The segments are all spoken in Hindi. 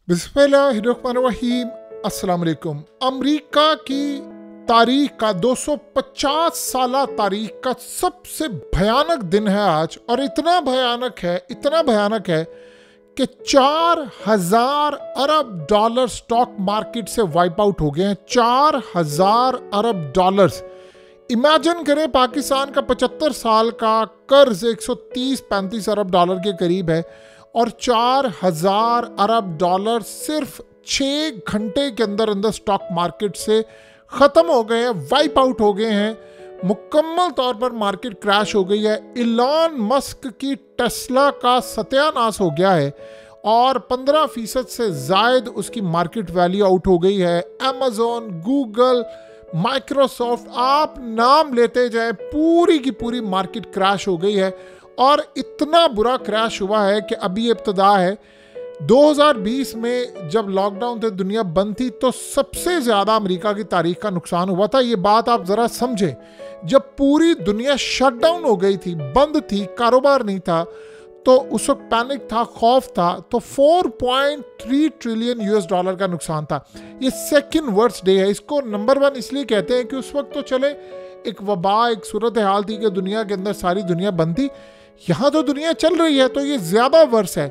बिस्मिल्लाहिर्रहमानिर्रहीम। अस्सलाम वालेकुम। अमेरिका की तारीख का 250 साला तारीख का सबसे भयानक दिन है आज, और इतना भयानक है कि 4000 अरब डॉलर स्टॉक मार्केट से वाइप आउट हो गए हैं। 4000 अरब डॉलर्स। इमेजिन करें, पाकिस्तान का 75 साल का कर्ज 130-35 अरब डॉलर के करीब है, और 4000 अरब डॉलर सिर्फ 6 घंटे के अंदर अंदर स्टॉक मार्केट से ख़त्म हो गए हैं, वाइप आउट हो गए हैं। मुकम्मल तौर पर मार्केट क्रैश हो गई है। इलॉन मस्क की टेस्ला का सत्यानाश हो गया है और 15% से ज़ायद उसकी मार्केट वैल्यू आउट हो गई है। अमेज़ॉन, गूगल, माइक्रोसॉफ्ट, आप नाम लेते जाए, पूरी की पूरी मार्केट क्रैश हो गई है। और इतना बुरा क्रैश हुआ है कि अभी इब्तदा है। 2020 में जब लॉकडाउन थे, दुनिया बंद थी, तो सबसे ज़्यादा अमेरिका की तारीख का नुकसान हुआ था। ये बात आप ज़रा समझें। जब पूरी दुनिया शटडाउन हो गई थी, बंद थी, कारोबार नहीं था, तो उस वक्त पैनिक था, खौफ था। तो 4.3 ट्रिलियन यूएस डॉलर का नुकसान था। ये सेकेंड वर्स्ट डे है। इसको नंबर 1 इसलिए कहते हैं कि उस वक्त तो चले एक वबा, एक सूरत हाल थी कि दुनिया के अंदर सारी दुनिया बंद थी। यहाँ तो दुनिया चल रही है, तो ये ज़्यादा वर्ष है।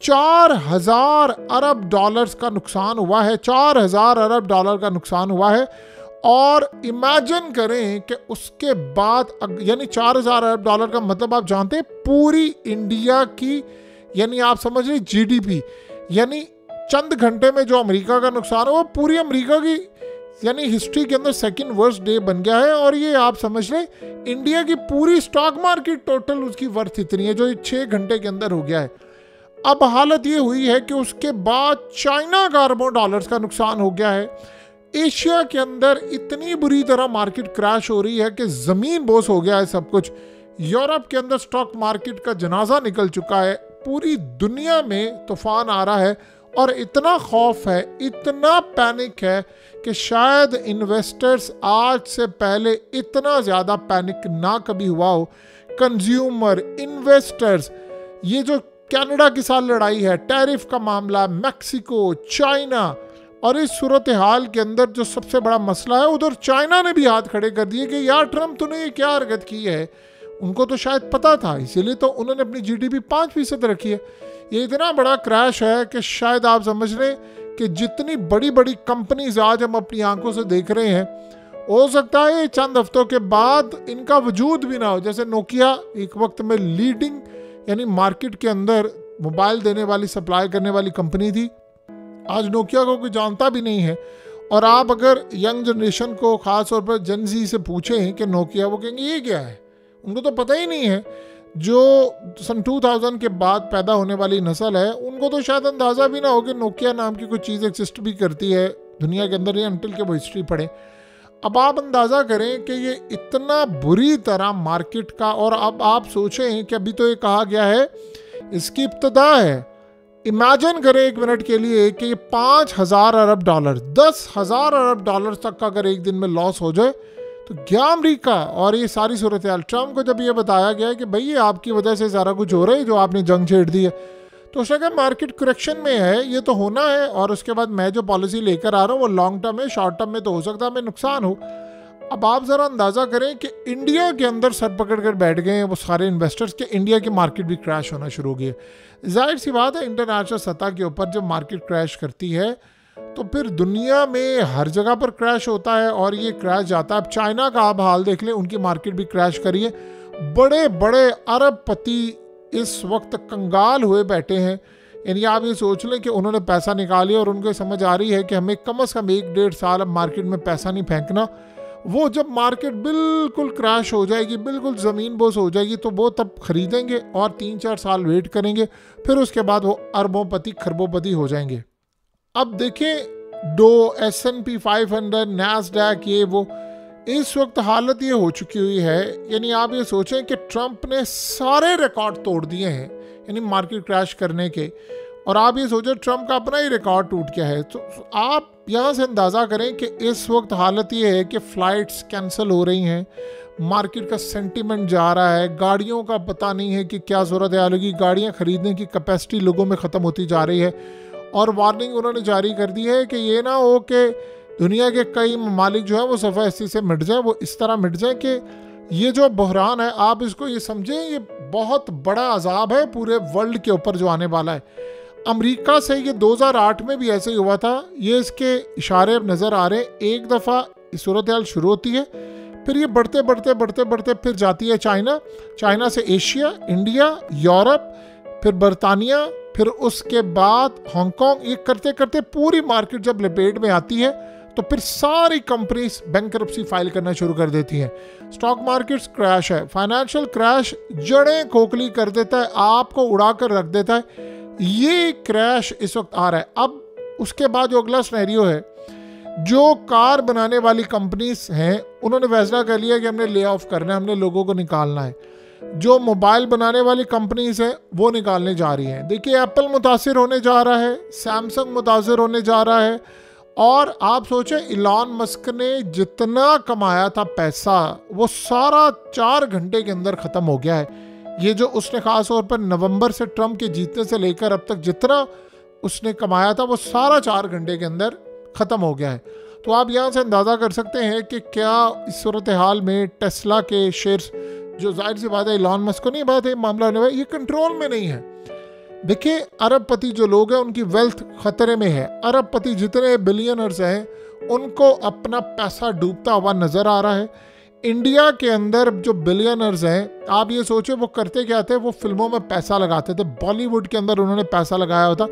4000 अरब डॉलर्स का नुकसान हुआ है। 4000 अरब डॉलर का नुकसान हुआ है। और इमेजिन करें कि उसके बाद, यानी 4000 अरब डॉलर का मतलब आप जानते हैं पूरी इंडिया की, यानी आप समझ रहे जीडीपी, यानी चंद घंटे में जो अमेरिका का नुकसान हुआ, पूरी अमेरिका की यानी हिस्ट्री के अंदर सेकंड वर्स्ट डे बन गया है। और ये आप समझ लें इंडिया की पूरी स्टॉक मार्केट टोटल उसकी वर्थ इतनी है, जो 6 घंटे के अंदर हो गया है। अब हालत ये हुई है कि उसके बाद चाइना का अरबों डॉलर्स का नुकसान हो गया है। एशिया के अंदर इतनी बुरी तरह मार्केट क्रैश हो रही है कि ज़मीन बोस हो गया है सब कुछ। यूरोप के अंदर स्टॉक मार्केट का जनाजा निकल चुका है। पूरी दुनिया में तूफान आ रहा है, और इतना खौफ है, इतना पैनिक है कि शायद इन्वेस्टर्स आज से पहले इतना ज़्यादा पैनिक ना कभी हुआ हो। कंज्यूमर, इन्वेस्टर्स, ये जो कनाडा के साथ लड़ाई है, टैरिफ का मामला, मैक्सिको, चाइना, और इस सूरत हाल के अंदर जो सबसे बड़ा मसला है, उधर चाइना ने भी हाथ खड़े कर दिए कि यार ट्रम्प तूने ये क्या हरकत की है। उनको तो शायद पता था, इसीलिए तो उन्होंने अपनी जीडीपी 5% रखी है। ये इतना बड़ा क्रैश है कि शायद आप समझ लें कि जितनी बड़ी बड़ी कंपनीज आज हम अपनी आंखों से देख रहे हैं, हो सकता है चंद हफ्तों के बाद इनका वजूद भी ना हो। जैसे नोकिया एक वक्त में लीडिंग, यानी मार्केट के अंदर मोबाइल देने वाली, सप्लाई करने वाली कंपनी थी। आज नोकिया को कोई जानता भी नहीं है। और आप अगर यंग जनरेशन को, ख़ास तौर पर जेन ज़ी से पूछें कि नोकिया, वो कहेंगे ये क्या है, उनको तो पता ही नहीं है। जो सन 2000 के बाद पैदा होने वाली नस्ल है, उनको तो शायद अंदाज़ा भी ना हो कि नोकिया नाम की कोई चीज़ एग्जिस्ट भी करती है दुनिया के अंदर, ये अनटिल के वो हिस्ट्री पढ़े। अब आप अंदाज़ा करें कि ये इतना बुरी तरह मार्केट का, और अब आप सोचें कि अभी तो ये कहा गया है इसकी इब्तदा है। इमेजिन करें एक मिनट के लिए कि ये 5000 अरब डॉलर, 10,000 अरब डॉलर तक का अगर एक दिन में लॉस हो जाए तो क्या अमेरिका और ये सारी सूरत हाल। ट्रम्प को जब ये बताया गया है कि भाई ये आपकी वजह से सारा कुछ हो रहा है, जो आपने जंग छेड़ दी है, तो उसने कहा मार्केट करेक्शन में है, ये तो होना है, और उसके बाद मैं जो पॉलिसी लेकर आ रहा हूँ वो लॉन्ग टर्म है, शॉर्ट टर्म में तो हो सकता है हमें नुकसान हो। अब आप ज़रा अंदाज़ा करें कि इंडिया के अंदर सर पकड़ कर बैठ गए हैं वो सारे इन्वेस्टर्स के, इंडिया की मार्केट भी क्रैश होना शुरू हो गई है। जाहिर सी बात है, इंटरनेशनल सतह के ऊपर जब मार्केट क्रैश करती है तो फिर दुनिया में हर जगह पर क्रैश होता है, और ये क्रैश जाता है। अब चाइना का आप हाल देख लें, उनकी मार्केट भी क्रैश करी है। बड़े बड़े अरबपति इस वक्त कंगाल हुए बैठे हैं। यानी आप ये सोच लें कि उन्होंने पैसा निकाल लिया और उनको समझ आ रही है कि हमें कम से कम 1-1.5 साल अब मार्केट में पैसा नहीं फेंकना। वो जब मार्केट बिल्कुल क्रैश हो जाएगी, बिल्कुल ज़मीन बोस हो जाएगी, तो वो तब खरीदेंगे और 3-4 साल वेट करेंगे, फिर उसके बाद वो अरबोंपति, खरबोंपति हो जाएंगे। अब देखें डो, S&P 500, नैस्डैक, ये वो, इस वक्त हालत ये हो चुकी हुई है। यानी आप ये सोचें कि ट्रम्प ने सारे रिकॉर्ड तोड़ दिए हैं, यानी मार्केट क्रैश करने के। और आप ये सोचें ट्रम्प का अपना ही रिकॉर्ड टूट गया है। तो आप यहाँ से अंदाज़ा करें कि इस वक्त हालत ये है कि फ़्लाइट्स कैंसिल हो रही हैं, मार्केट का सेंटीमेंट जा रहा है, गाड़ियों का पता नहीं है कि क्या सूरत हाल होगी, गाड़ियाँ ख़रीदने की कैपेसिटी लोगों में ख़त्म होती जा रही है। और वार्निंग उन्होंने जारी कर दी है कि ये ना हो कि दुनिया के कई ममालिक जो है वो सफ़ाई से मिट जाए, वो इस तरह मिट जाए कि ये जो बहरान है आप इसको ये समझें, ये बहुत बड़ा अजाब है पूरे वर्ल्ड के ऊपर जो आने वाला है। अमेरिका से ये 2008 में भी ऐसे ही हुआ था, ये इसके इशारे अब नज़र आ रहे हैं। एक दफ़ा सूरत हाल शुरू होती है, फिर ये बढ़ते बढ़ते बढ़ते बढ़ते फिर जाती है चाइना, चाइना से एशिया, इंडिया, यूरोप, फिर बरतानिया, फिर उसके बाद हांगकांग। ये करते करते पूरी मार्केट जब लपेट में आती है तो फिर सारी कंपनीज बैंकरप्सी फाइल करना शुरू कर देती हैं। स्टॉक मार्केट्स क्रैश है, फाइनेंशियल क्रैश जड़ें खोखली कर देता है, आपको उड़ा कर रख देता है। ये क्रैश इस वक्त आ रहा है। अब उसके बाद जो अगला सिनेरियो है, जो कार बनाने वाली कंपनीज हैं उन्होंने फैसला कर लिया कि हमने ले ऑफ करना है, हमने लोगों को निकालना है। जो मोबाइल बनाने वाली कंपनीज हैं वो निकालने जा रही हैं। देखिए एप्पल मुतासिर होने जा रहा है, सैमसंग मुतासिर होने जा रहा है। और आप सोचें इलॉन मस्क ने जितना कमाया था पैसा वो सारा 4 घंटे के अंदर ख़त्म हो गया है। ये जो उसने ख़ास तौर पर नवंबर से ट्रम्प के जीतने से लेकर अब तक जितना उसने कमाया था वो सारा 4 घंटे के अंदर ख़त्म हो गया है। तो आप यहाँ से अंदाज़ा कर सकते हैं कि क्या इस सूरत हाल में टेस्ला के शेयर्स, जो जाहिर सी बात है इलॉन मस्क को नहीं बात है मामला होने वाला, ये कंट्रोल में नहीं है। देखिए अरबपति जो लोग हैं उनकी वेल्थ खतरे में है। अरबपति जितने बिलियनर्स हैं उनको अपना पैसा डूबता हुआ नज़र आ रहा है। इंडिया के अंदर जो बिलियनर्स हैं, आप ये सोचो वो करते क्या थे, वो फिल्मों में पैसा लगाते थे। बॉलीवुड के अंदर उन्होंने पैसा लगाया होता,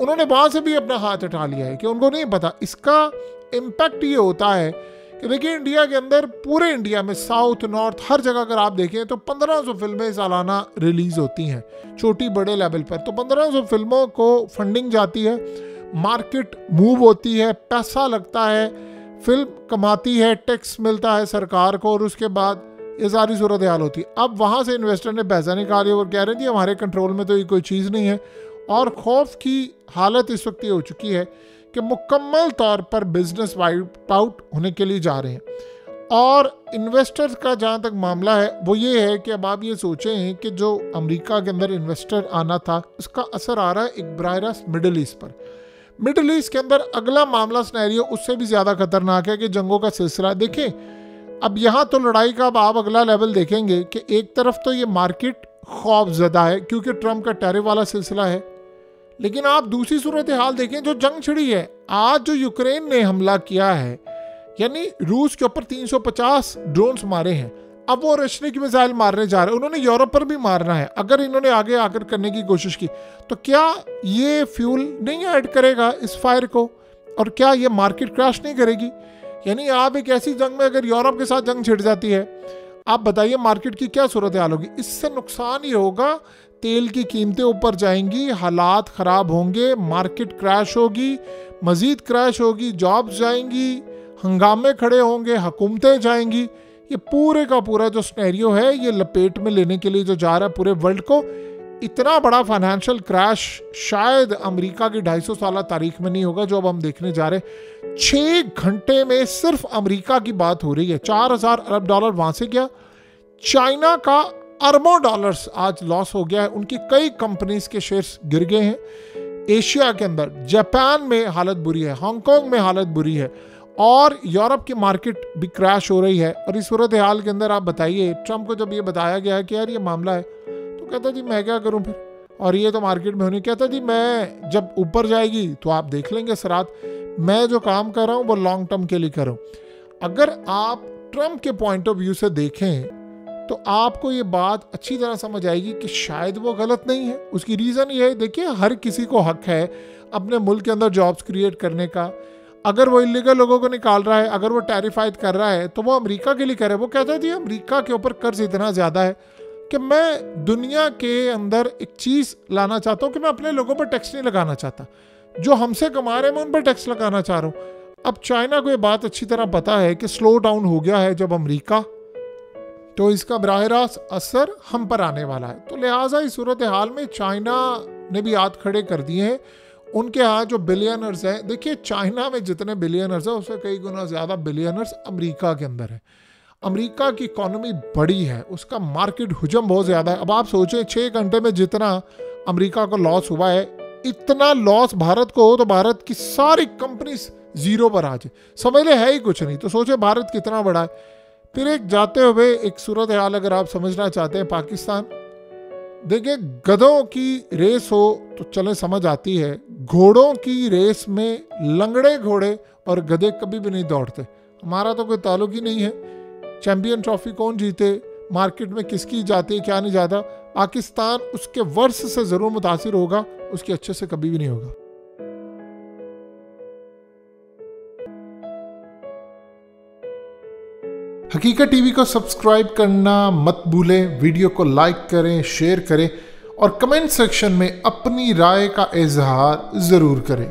उन्होंने वहाँ से भी अपना हाथ उठा लिया है कि उनको नहीं पता। इसका इम्पैक्ट ये होता है कि देखिए इंडिया के अंदर, पूरे इंडिया में साउथ नॉर्थ हर जगह अगर आप देखें तो 1500 फिल्में सालाना रिलीज़ होती हैं छोटी बड़े लेवल पर। तो 1500 फिल्मों को फंडिंग जाती है, मार्केट मूव होती है, पैसा लगता है, फिल्म कमाती है, टैक्स मिलता है सरकार को, और उसके बाद ये सारी सूरत हाल होती है। अब वहाँ से इन्वेस्टर ने पैसा निकाले और कह रहे हैं जी हमारे कंट्रोल में तो ये कोई चीज़ नहीं है। और खौफ की हालत इस वक्त ये हो चुकी है कि मुकम्मल तौर पर बिजनेस वाइप आउट होने के लिए जा रहे हैं। और इन्वेस्टर्स का जहाँ तक मामला है वो ये है कि अब आप ये सोचें कि जो अमेरिका के अंदर इन्वेस्टर आना था उसका असर आ रहा है एक बराह रास्त मिडल ईस्ट पर। मिडल ईस्ट के अंदर अगला मामला सिनेरियो उससे भी ज़्यादा खतरनाक है कि जंगों का सिलसिला। देखें अब यहाँ तो लड़ाई का अब आप अगला लेवल देखेंगे कि एक तरफ तो ये मार्केट खौफजदा है क्योंकि ट्रम्प का टैरिफ वाला सिलसिला है, लेकिन आप दूसरी सूरत हाल देखें जो जंग छिड़ी है। आज जो यूक्रेन ने हमला किया है, यानी रूस के ऊपर 350 ड्रोन्स मारे हैं, अब वो रशने की मिसाइल मारने जा रहे हैं, उन्होंने यूरोप पर भी मारना है। अगर इन्होंने आगे आकर करने की कोशिश की तो क्या ये फ्यूल नहीं ऐड करेगा इस फायर को, और क्या ये मार्केट क्रैश नहीं करेगी? यानी आप एक ऐसी जंग में अगर यूरोप के साथ जंग छिड़ जाती है, आप बताइए मार्केट की क्या सूरत हाल होगी। इससे नुकसान ये होगा, तेल की कीमतें ऊपर जाएंगी, हालात ख़राब होंगे, मार्केट क्रैश होगी, मज़ीद क्रैश होगी, जॉब्स जाएंगी, हंगामे खड़े होंगे, हुकूमतें जाएंगी। ये पूरे का पूरा जो सिनेरियो है ये लपेट में लेने के लिए जो जा रहा है पूरे वर्ल्ड को। इतना बड़ा फाइनेंशियल क्रैश शायद अमेरिका की 250 साल तारीख में नहीं होगा जो अब हम देखने जा रहे हैं। 6 घंटे में सिर्फ अमेरिका की बात हो रही है, 4000 अरब डॉलर वहाँ से गया। चाइना का अरबों डॉलर्स आज लॉस हो गया है, उनकी कई कंपनीज के शेयर्स गिर गए हैं। एशिया के अंदर जापान में हालत बुरी है, हांगकांग में हालत बुरी है, और यूरोप की मार्केट भी क्रैश हो रही है। और इस सूरत हाल के अंदर आप बताइए, ट्रम्प को जब ये बताया गया कि यार ये मामला है, तो कहता जी मैं क्या करूं फिर, और ये तो मार्केट में होनी, कहता जी मैं जब ऊपर जाएगी तो आप देख लेंगे सरात, मैं जो काम कर रहा हूं वो लॉन्ग टर्म के लिए कर रहा हूं। अगर आप ट्रम्प के पॉइंट ऑफ व्यू से देखें तो आपको ये बात अच्छी तरह समझ आएगी कि शायद वो गलत नहीं है। उसकी रीज़न ये है, देखिए हर किसी को हक है अपने मुल्क के अंदर जॉब्स क्रिएट करने का। अगर वो इलीगल लोगों को निकाल रहा है, अगर वो टैरिफाइड कर रहा है, तो वो अमेरिका के लिए करे। वो कहता है जी अमेरिका के ऊपर कर्ज इतना ज़्यादा है कि मैं दुनिया के अंदर एक चीज़ लाना चाहता हूँ कि मैं अपने लोगों पर टैक्स नहीं लगाना चाहता, जो हमसे कमा रहे हैं मैं उन पर टैक्स लगाना चाह रहा हूँ। अब चाइना को ये बात अच्छी तरह पता है कि स्लो डाउन हो गया है जब अमेरिका, तो इसका बराह रास्त असर हम पर आने वाला है। तो लिहाजा इस सूरत हाल में चाइना ने भी हाथ खड़े कर दिए हैं। उनके यहाँ जो बिलियनर्स हैं, देखिए चाइना में जितने बिलियनर्स हैं उससे कई गुना ज़्यादा बिलियनर्स अमेरिका के अंदर है। अमेरिका की इकॉनमी बड़ी है, उसका मार्केट हुजम बहुत ज़्यादा है। अब आप सोचें 6 घंटे में जितना अमेरिका को लॉस हुआ है, इतना लॉस भारत को हो तो भारत की सारी कंपनीज जीरो पर आ जाए, समझ ले है ही कुछ नहीं। तो सोचे भारत कितना बड़ा है। फिर एक जाते हुए एक सूरत हाल अगर आप समझना चाहते हैं पाकिस्तान, देखिए गधों की रेस हो तो चले समझ आती है, घोड़ों की रेस में लंगड़े घोड़े और गधे कभी भी नहीं दौड़ते। हमारा तो कोई ताल्लुक ही नहीं है, चैंपियन ट्रॉफी कौन जीते, मार्केट में किसकी जाती है क्या नहीं जाता, पाकिस्तान उसके वर्ष से जरूर मुतासिर होगा, उसके अच्छे से कभी भी नहीं होगा। हकीकत टीवी को सब्सक्राइब करना मत भूलें, वीडियो को लाइक करें, शेयर करें और कमेंट सेक्शन में अपनी राय का इजहार जरूर करें।